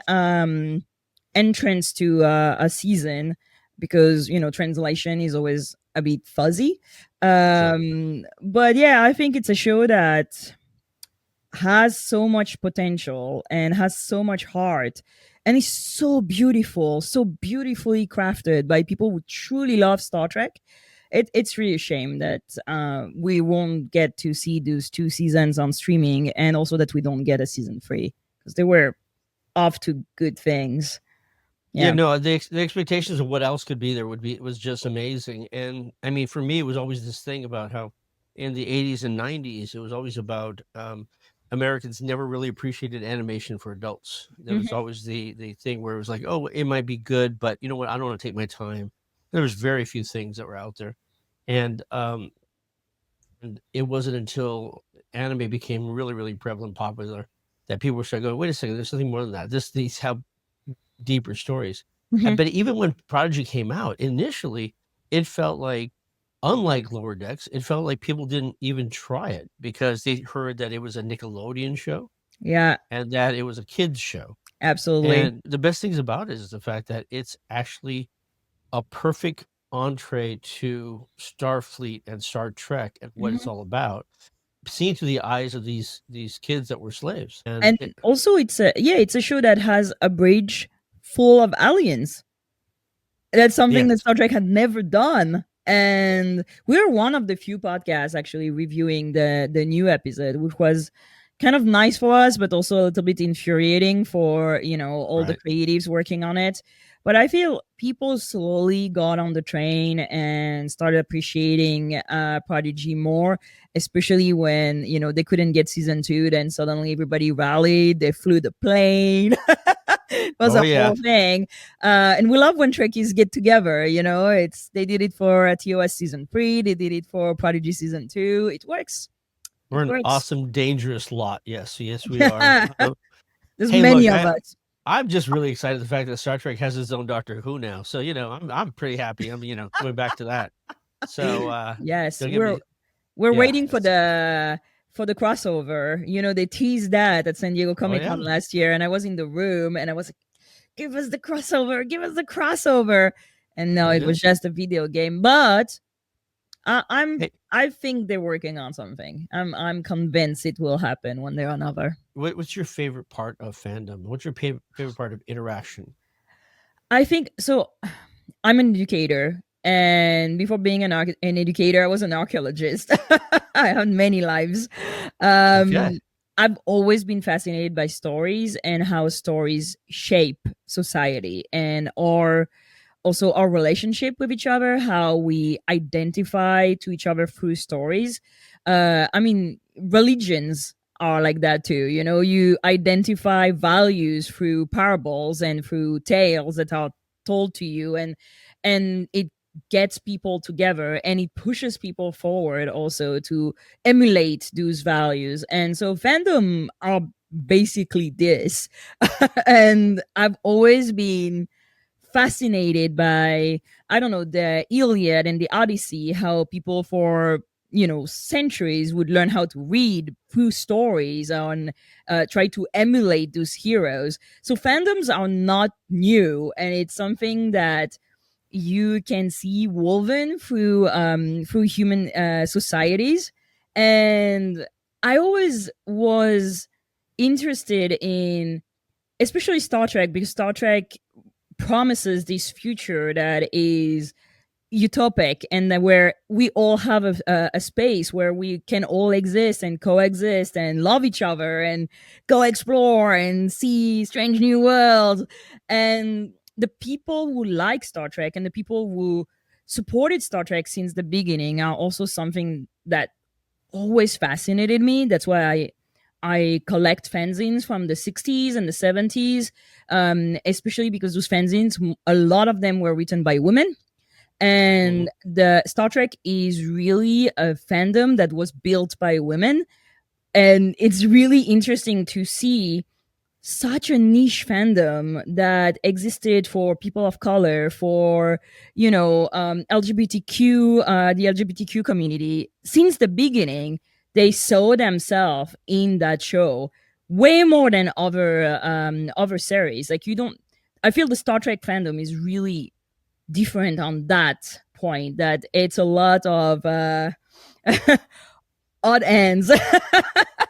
entrance to a season because, translation is always a bit fuzzy. But yeah, I think it's a show that has so much potential and has so much heart and is so beautiful, so beautifully crafted by people who truly love Star Trek. It's really a shame that we won't get to see those 2 seasons on streaming, and also that we don't get a season 3 because they were off to good things. Yeah, no, the expectations of what else could be there was just amazing. And I mean, for me, it was always this thing about how in the 80s and 90s, it was always about Americans never really appreciated animation for adults. There was always the thing where it was like, oh, it might be good, but you know what? I don't want to take my time. There was very few things that were out there. And it wasn't until anime became really, really prevalent, popular, that people were starting going, wait a second, there's something more than that. These have deeper stories. But even when Prodigy came out, initially, it felt like unlike Lower Decks, it felt like people didn't even try it because they heard that it was a Nickelodeon show Yeah, and that it was a kids show. absolutely. And the best things about it is the fact that it's actually a perfect entree to Starfleet and Star Trek and what it's Mhm. all about, seen through the eyes of these kids that were slaves. And And also, it's a show that has a bridge full of aliens. That's something that yes, Star Trek had never done. And we're one of the few podcasts actually reviewing the new episode, which was kind of nice for us, but also a little bit infuriating for, all the right. creatives working on it. But I feel people slowly got on the train and started appreciating Prodigy more, especially when, they couldn't get season 2. Then suddenly everybody rallied, they flew the plane. It was Oh a yeah, whole thing. And we love when Trekkies get together. They did it for TOS season 3. They did it for Prodigy season 2. It works. It we're an works. awesome, dangerous lot. Yes, we are. There's Hey, many look, of us. I'm just really excited the fact that Star Trek has its own Doctor Who now. So I'm pretty happy. I'm going back to that. So Yes, don't get me. we're Yeah. waiting for the crossover. They teased that at San Diego Comic Con yeah. last year, and I was in the room, and I was like, "Give us the crossover! Give us the crossover!" And no, They it did. was just a video game. But Hey, I think they're working on something. I'm convinced it will happen one day or another. what's your favorite part of fandom? What's your favorite part of interaction? I think so. I'm an educator, and before being an educator, I was an archaeologist. I had many lives. Okay. I've always been fascinated by stories and how stories shape society and also our relationship with each other, how we identify to each other through stories. Religions are like that too. You identify values through parables and through tales that are told to you, and it gets people together and it pushes people forward also to emulate those values. And so fandom are basically this. And I've always been fascinated by, I don't know, the Iliad and the Odyssey, how people for centuries would learn how to read through stories and try to emulate those heroes. So fandoms are not new, and it's something that you can see woven through human societies. And I always was interested in, especially Star Trek, because Star Trek promises this future that is utopic, and that where we all have a space where we can all exist and coexist and love each other and go explore and see strange new worlds. And the people who like Star Trek and the people who supported Star Trek since the beginning are also something that always fascinated me. That's why I collect fanzines from the 60s and the 70s, especially because those fanzines, a lot of them were written by women. Mhm. And the Star Trek is really a fandom that was built by women. And it's really interesting to see such a niche fandom that existed for people of color, for LGBTQ, the LGBTQ community since the beginning. They saw themselves in that show way more than other series. Like, you don't. I feel the Star Trek fandom is really different on that point. That it's a lot of odd ends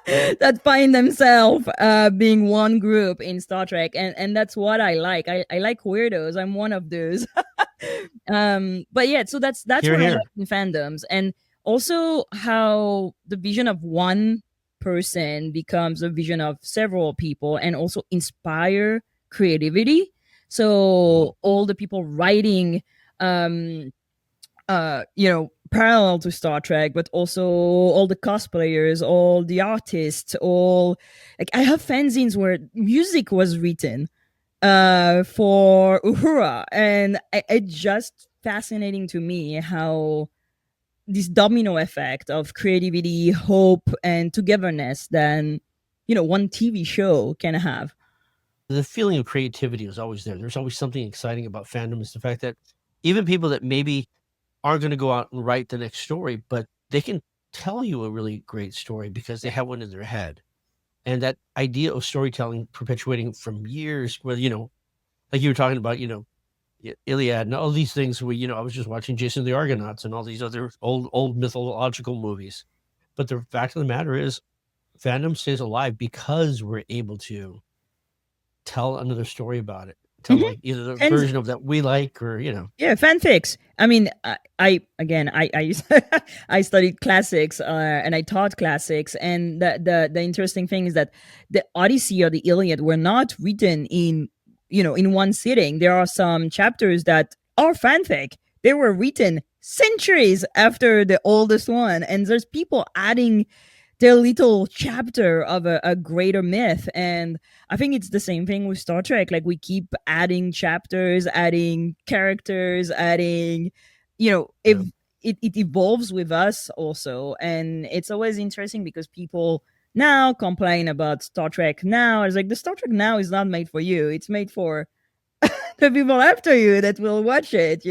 that find themselves being one group in Star Trek, and that's what I like. I like weirdos. I'm one of those. But yeah, so that's Here, what I like here. in fandoms, and also how the vision of one person becomes a vision of several people, and also inspire creativity. Mhm. So all the people writing um parallel to Star Trek, but also all the cosplayers, all the artists, all, like, I have fanzines where music was written for Uhura, and it's just fascinating to me how this domino effect of creativity, hope, and togetherness than one TV show can have. The feeling of creativity was always there. There's always something exciting about fandom. Is the fact that even people that maybe aren't going to go out and write the next story, but they can tell you a really great story because they have one in their head. And that idea of storytelling perpetuating from years, where, like you were talking about, Iliad and all these things where, I was just watching Jason the Argonauts and all these other old mythological movies. But the fact of the matter is, fandom stays alive because we're able to tell another story about it. Tell like either the version of that we like or, Yeah, fanfics. I mean, I I studied classics and I taught classics, and the interesting thing is that the Odyssey or the Iliad were not written in in one sitting. There are some chapters that are fanfic. They were written centuries after the oldest one, and there's people adding their little chapter of a greater myth. And I think it's the same thing with Star Trek. Like, we keep adding chapters, adding characters, adding, if it evolves with us also. And it's always interesting because people now complain about Star Trek now. It's like, the Star Trek now is not made for you. It's made for the people after you that will watch it.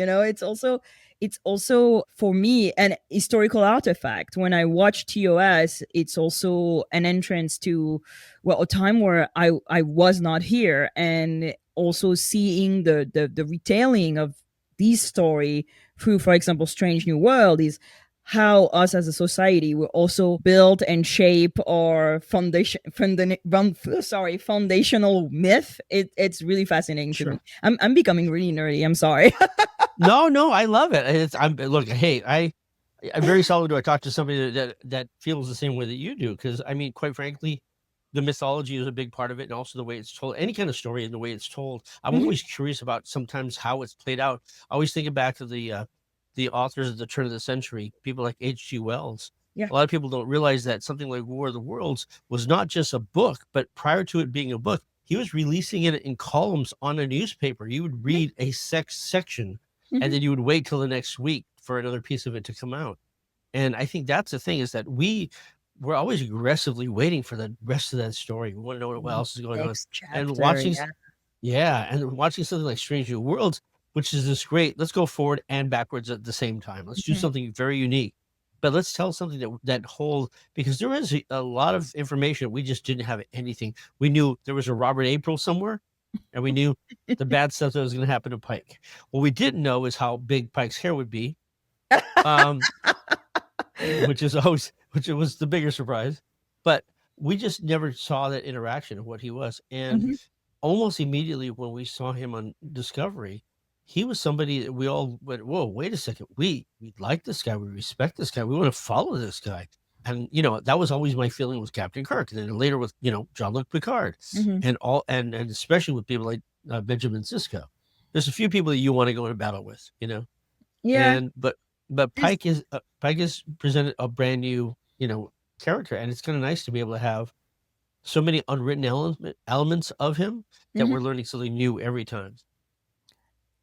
It's also for me an historical artifact. When I watch TOS, it's also an entrance to, well, a time where I was not here, and also seeing the retailing of this story through, for example, Strange New World, is how us as a society will also build and shape our foundational myth. It's really fascinating to me. I'm becoming really nerdy. I'm sorry. No, I love it. Look, hey, I'm very solid to talk to somebody that feels the same way that you do. Because I mean, quite frankly, the mythology is a big part of it, and also the way it's told. Any kind of story and the way it's told. I'm always curious about sometimes how it's played out. I always think back to the authors at the turn of the century, people like H.G. Wells. Yeah. A lot of people don't realize that something like War of the Worlds was not just a book, but prior to it being a book, he was releasing it in columns on a newspaper. You would read a section, and then you would wait till the next week for another piece of it to come out. And I think that's the thing, is that we're always aggressively waiting for the rest of that story. We want to know what else is going on. And watching something like Strange New Worlds, which is this great, let's go forward and backwards at the same time. Let's do something very unique. But let's tell something that whole, because there is a lot of information. We just didn't have anything. We knew there was a Robert April somewhere, and we knew the bad stuff that was going to happen to Pike. What we didn't know is how big Pike's hair would be, which was the bigger surprise. But we just never saw that interaction of what he was. And almost immediately when we saw him on Discovery, he was somebody that we all went, whoa, wait a second. We like this guy. We respect this guy. We want to follow this guy. And, that was always my feeling with Captain Kirk. And then later with, Jean-Luc Picard and especially with people like Benjamin Sisko. There's a few people that you want to go into battle with, Yeah. But Pike is presented a brand new, character. And it's kind of nice to be able to have so many unwritten elements of him that we're learning something new every time.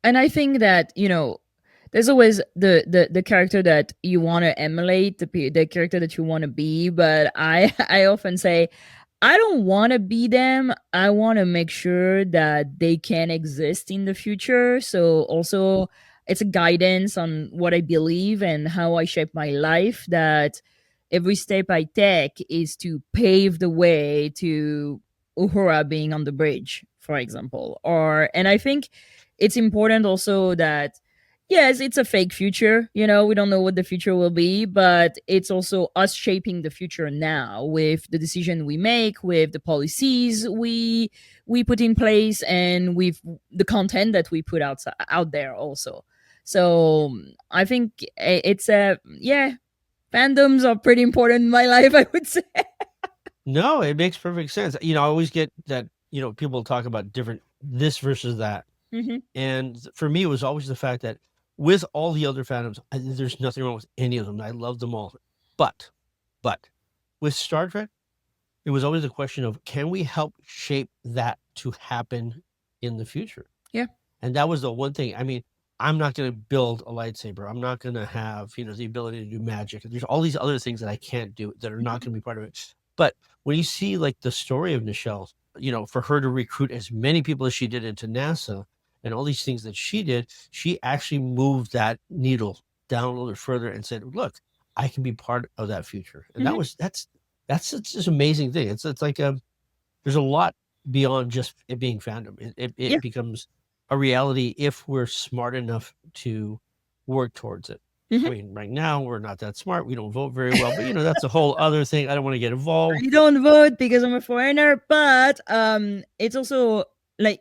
And I think that, there's always the character that you want to emulate, the character that you want to be. But I often say, I don't want to be them. I want to make sure that they can exist in the future. So also, it's a guidance on what I believe and how I shape my life, that every step I take is to pave the way to Uhura being on the bridge, for example. And I think it's important also that, yes, it's a fake future. We don't know what the future will be, but it's also us shaping the future now with the decision we make, with the policies we put in place, and with the content that we put out there also. So I think it's fandoms are pretty important in my life, I would say. No, it makes perfect sense. I always get that, people talk about different this versus that. And for me, it was always the fact that with all the other fandoms, there's nothing wrong with any of them. I love them all. But with Star Trek, it was always a question of, can we help shape that to happen in the future? Yeah. And that was the one thing. I mean, I'm not going to build a lightsaber. I'm not going to have, the ability to do magic. There's all these other things that I can't do that are not going to be part of it. But when you see like the story of Nichelle, for her to recruit as many people as she did into NASA and all these things that she did, she actually moved that needle down a little bit further and said, "Look, I can be part of that future." And that's such an amazing thing. It's like there's a lot beyond just it being fandom. It becomes a reality if we're smart enough to work towards it. I mean, right now we're not that smart. We don't vote very well, but that's a whole other thing. I don't want to get involved. I don't vote because I'm a foreigner, but it's also like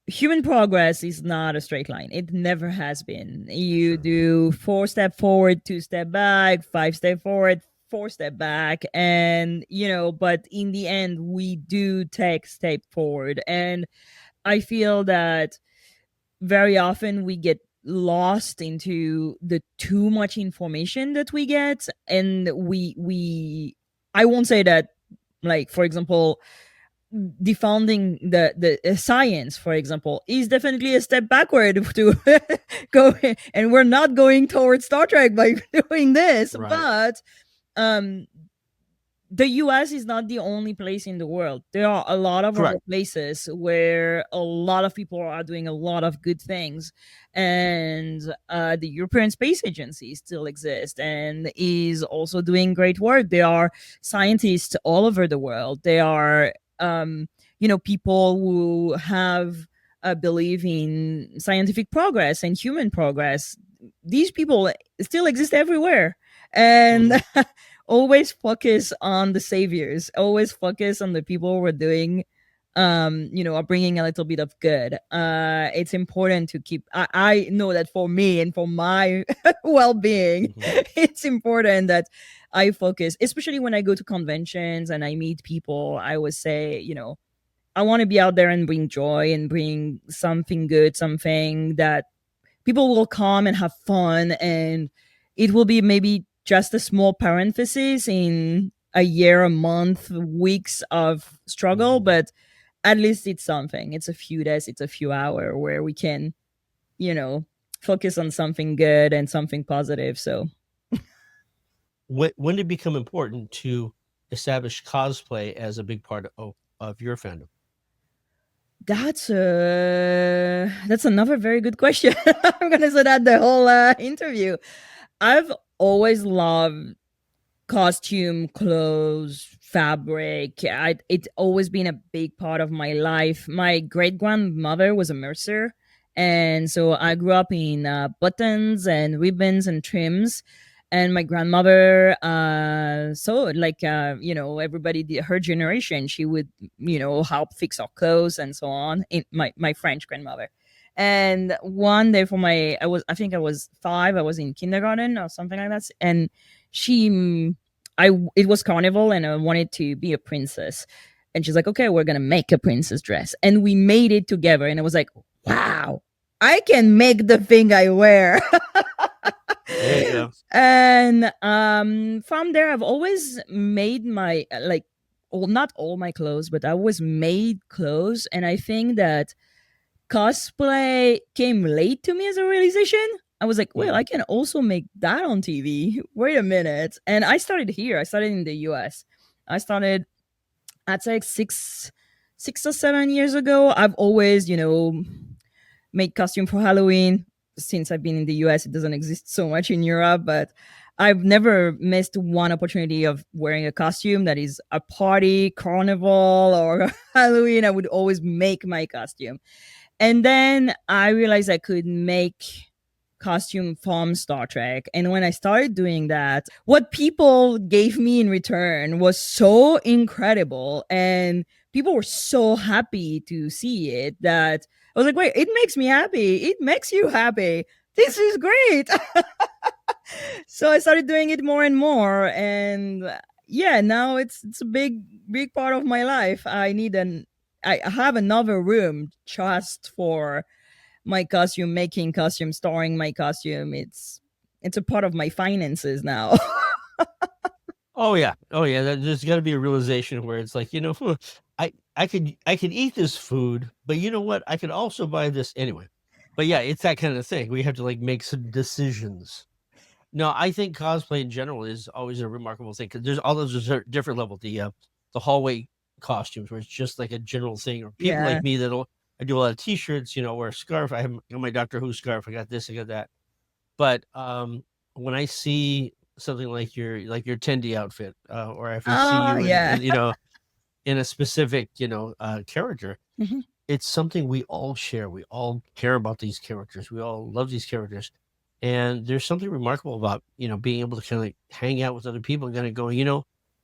human progress is not a straight line. It never has been. You do 4 step forward, 2 step back, 5 step forward, 4 step back, and but in the end we do take step forward. And I feel that very often we get lost into the too much information that we get, and we I won't say that, like, for example, defunding the science, for example, is definitely a step backward to go, and we're not going towards Star Trek by doing this. Right. But the US is not the only place in the world. There are a lot of other places where a lot of people are doing a lot of good things. And the European Space Agency still exists and is also doing great work. There are scientists all over the world. There are, people who have believe in scientific progress and human progress. These people still exist everywhere. And always focus on the saviors, always focus on the people who are doing are bringing a little bit of good. It's important to keep, I know that for me and for my well-being, it's important that I focus, especially when I go to conventions and I meet people. I always say, I want to be out there and bring joy and bring something good, something that people will come and have fun, and it will be maybe just a small parenthesis in a year, a month, weeks of struggle, but at least it's something. It's a few days, it's a few hours where we can, focus on something good and something positive. So when did it become important to establish cosplay as a big part of your fandom? That's another very good question. I'm gonna say that the whole interview. I've always loved costume, clothes, fabric. It's always been a big part of my life. My great grandmother was a mercer, and so I grew up in buttons and ribbons and trims. And my grandmother, everybody, her generation, she would, help fix our clothes and so on. In my French grandmother. And one day I think I was 5, I was in kindergarten or something like that. And it was carnival and I wanted to be a princess. And she's like, okay, we're going to make a princess dress. And we made it together. And I was like, wow, I can make the thing I wear. There you go. And from there, I've always made my, not all my clothes, but I always made clothes. And I think that cosplay came late to me as a realization. I was like, well, I can also make that on TV. Wait a minute. And I started here. I started in the US. I started, I'd say 6 or 7 years ago. I've always, made costume for Halloween. Since I've been in the US, it doesn't exist so much in Europe, but I've never missed one opportunity of wearing a costume that is a party, carnival, or Halloween. I would always make my costume. And then I realized I could make costume from Star Trek. And when I started doing that, what people gave me in return was so incredible. And people were so happy to see it that I was like, wait, it makes me happy. It makes you happy. This is great. So I started doing it more and more. And now it's a big part of my life. I have another room just for my costume making, costume storing my costume. It's a part of my finances now. Oh yeah. There's got to be a realization where it's like, I could eat this food, but you know what? I could also buy this anyway. But yeah, it's that kind of thing. We have to make some decisions. No, I think cosplay in general is always a remarkable thing because there's all those different levels. The hallway costumes where it's just like a general thing, or people like me I do a lot of T-shirts. Wear a scarf. I have my Doctor Who scarf. I got this. I got that. but when I see something like your Tendi outfit, or if I see Oh, you yeah. in in a specific character, Mhm. it's something we all share. We all care about these characters. We all love these characters. And there's something remarkable about, being able to kind of hang out with other people and kind of going,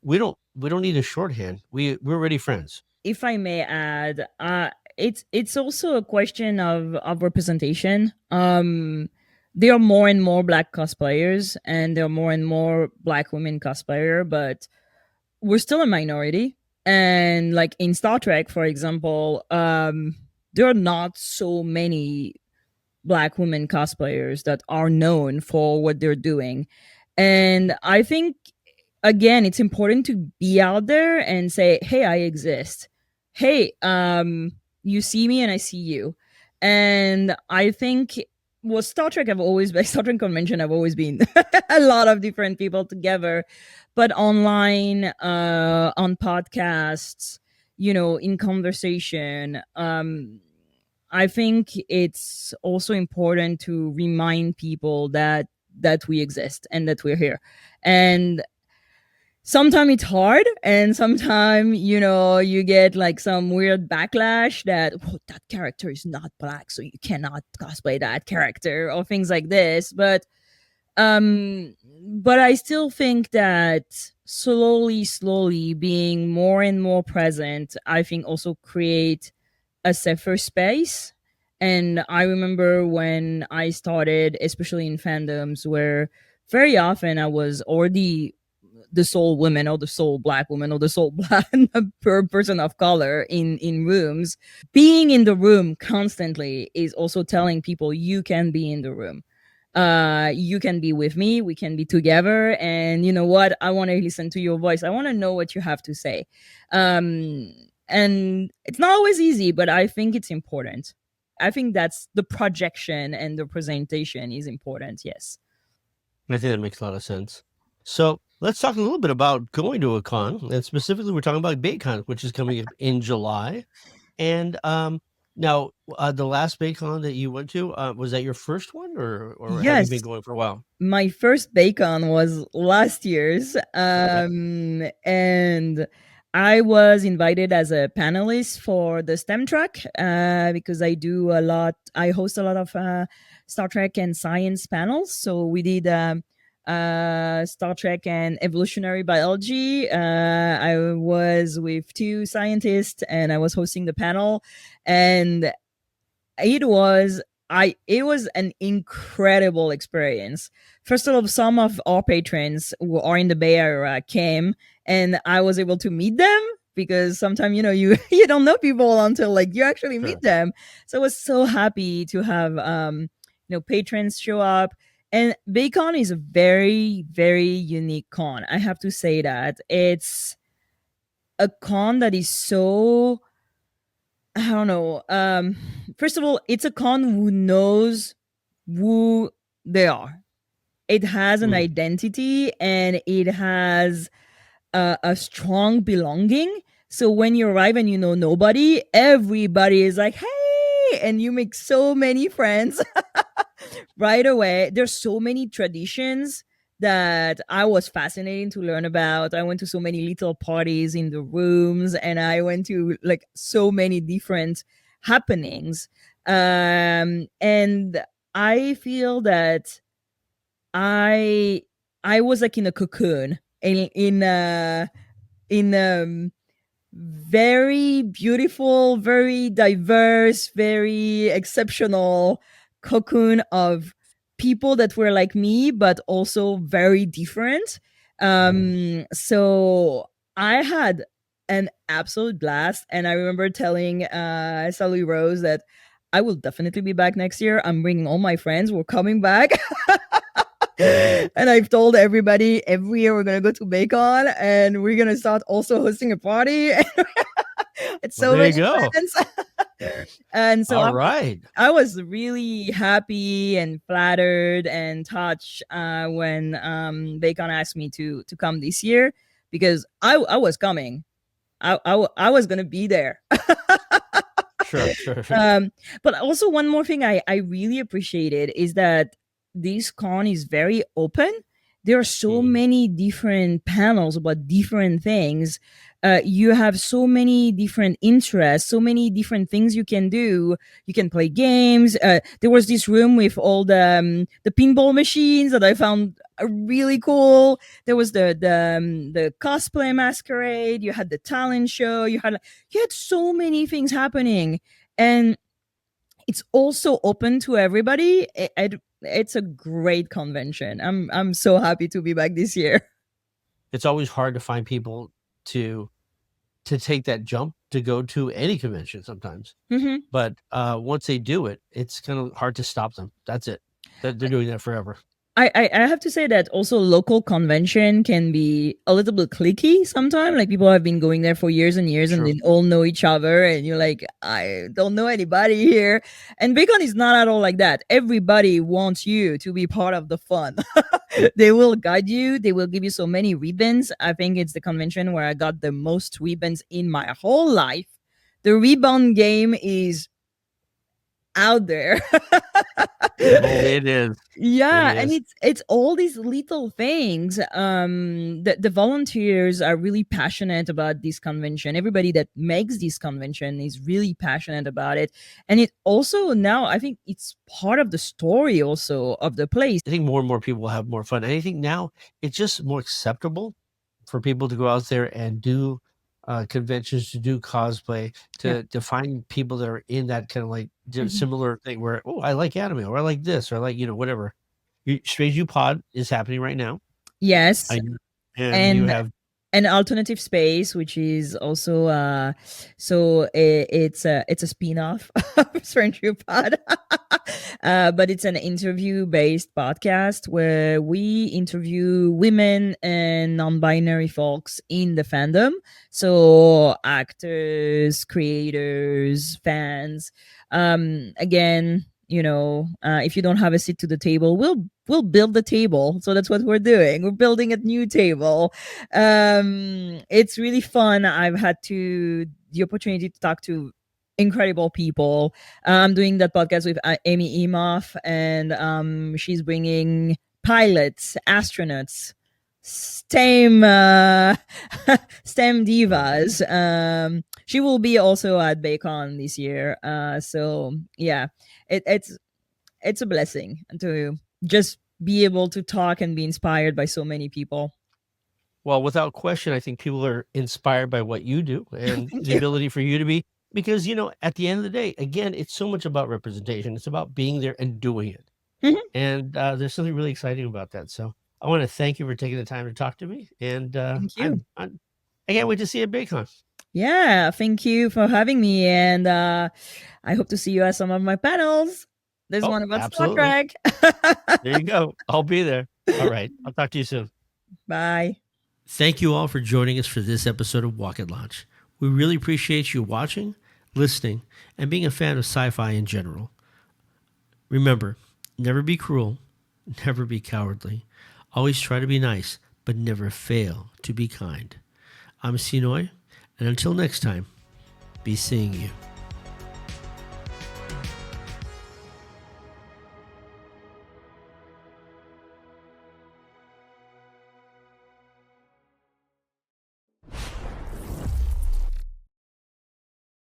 we don't need a shorthand. We're already friends. If I may add, it's also a question of representation. There are more and more Black cosplayers, and there are more and more Black women cosplayer, but we're still a minority. And like in Star Trek, for example, there are not so many Black women cosplayers that are known for what they're doing. And I think, again, it's important to be out there and say, hey, I exist. Hey, you see me and I see you. And I think, well, Star Trek have always been, Star Trek convention have always been a lot of different people together, but online, on podcasts, in conversation, I think it's also important to remind people that we exist and that we're here. And sometimes it's hard, and sometimes you get like some weird backlash that, oh, that character is not Black, so you cannot cosplay that character, or things like this. But I still think that slowly being more and more present, I think also create a safer space. And I remember when I started, especially in fandoms, where very often I was already the sole woman or the sole Black woman or the sole Black person of color in rooms. Being in the room constantly is also telling people you can be in the room. You can be with me, we can be together, and you know what, I want to listen to your voice, I want to know what you have to say. And it's not always easy, but I think it's important. I think that's the projection and the presentation is important. Yes. I think that makes a lot of sense. So let's talk a little bit about going to a con, and specifically, we're talking about BayCon, which is coming up in July. And now, the last BayCon that you went to, was that your first one, or have you Yes, been going for a while? my first BayCon was last year's, Okay. and I was invited as a panelist for the STEM track, because I host a lot of Star Trek and science panels. So we did Star Trek and evolutionary biology. I was with two scientists and I was hosting the panel, and it was it was an incredible experience. First of all, some of our patrons who are in the Bay Area came, and I was able to meet them, because sometimes you you don't know people until like you actually Sure. meet them. So I was so happy to have patrons show up. And BayCon is a very, very unique con. I have to say that it's a con that is so, I don't know. First of all, it's a con who knows who they are. It has an Mm. identity and it has a strong belonging. So when you arrive and you know nobody, everybody is like, hey, and you make so many friends right away. There's so many traditions that I was fascinating to learn about. I went to so many little parties in the rooms, and I went to like so many different happenings. And I feel that I I was like in a cocoon, in very beautiful, very diverse, very exceptional cocoon of people that were like me, but also very different. So I had an absolute blast. And I remember telling Sally Rose that I will definitely be back next year. I'm bringing all my friends. We're coming back. And I've told everybody every year we're gonna go to BayCon and we're gonna start also hosting a party. It's Well, so there you many go. friends. And so All right. I was really happy and flattered and touched when BayCon asked me to come this year, because I was coming. I was gonna be there. Sure. But also one more thing I really appreciated is that this con is very open. There are so many different panels about different things. You have so many different interests, so many different things you can do. You can play games. There was this room with all the pinball machines that I found really cool. There was the cosplay masquerade. You had the talent show. You had so many things happening, and it's also open to everybody. It's a great convention. I'm so happy to be back this year. It's always hard to find people to take that jump to go to any convention sometimes. But once they do it, it's kind of hard to stop them. That's it. They're doing that forever. I have to say that also local convention can be a little bit cliquey sometimes. Like people have been going there for years and years, and they all know each other, and you're like, I don't know anybody here. And BayCon is not at all like that. Everybody wants you to be part of the fun. They will guide you. They will give you so many ribbons. I think it's the convention where I got the most ribbons in my whole life. The ribbon game is out there. It is. Yeah, and it's all these little things. The volunteers are really passionate about this convention. Everybody that makes this convention is really passionate about it, and it also now I think it's part of the story also of the place. I think more and more people will have more fun. And I think now it's just more acceptable for people to go out there and do conventions, to do cosplay, to find people that are in that kind of like similar thing where, oh, I like anime, or I like this, or I like, whatever. Strange U Pod is happening right now. Yes. And you have an alternative space, which is also it's a spin-off of Strange U Pod. But it's an interview-based podcast where we interview women and non-binary folks in the fandom. So actors, creators, fans. Again, if you don't have a seat to the table, we'll build the table. So that's what we're doing. We're building a new table. It's really fun. I've had the opportunity to talk to incredible people. I'm doing that podcast with Amy Emoff, and she's bringing pilots, astronauts, STEM STEM divas. She will be also at BayCon this year. So yeah, it's a blessing to just be able to talk and be inspired by so many people. Well, without question, I think people are inspired by what you do and the ability for you to be, because, at the end of the day, again, it's so much about representation. It's about being there and doing it. And there's something really exciting about that. So I want to thank you for taking the time to talk to me. And thank you. I can't wait to see you at BayCon. Yeah, thank you for having me. And I hope to see you at some of my panels. There's one about Star Trek. There you go. I'll be there. All right. I'll talk to you soon. Bye. Thank you all for joining us for this episode of Wocket Launch. We really appreciate you watching, listening, and being a fan of sci-fi in general. Remember, never be cruel, never be cowardly. Always try to be nice, but never fail to be kind. I'm Sinohui, and until next time, be seeing you.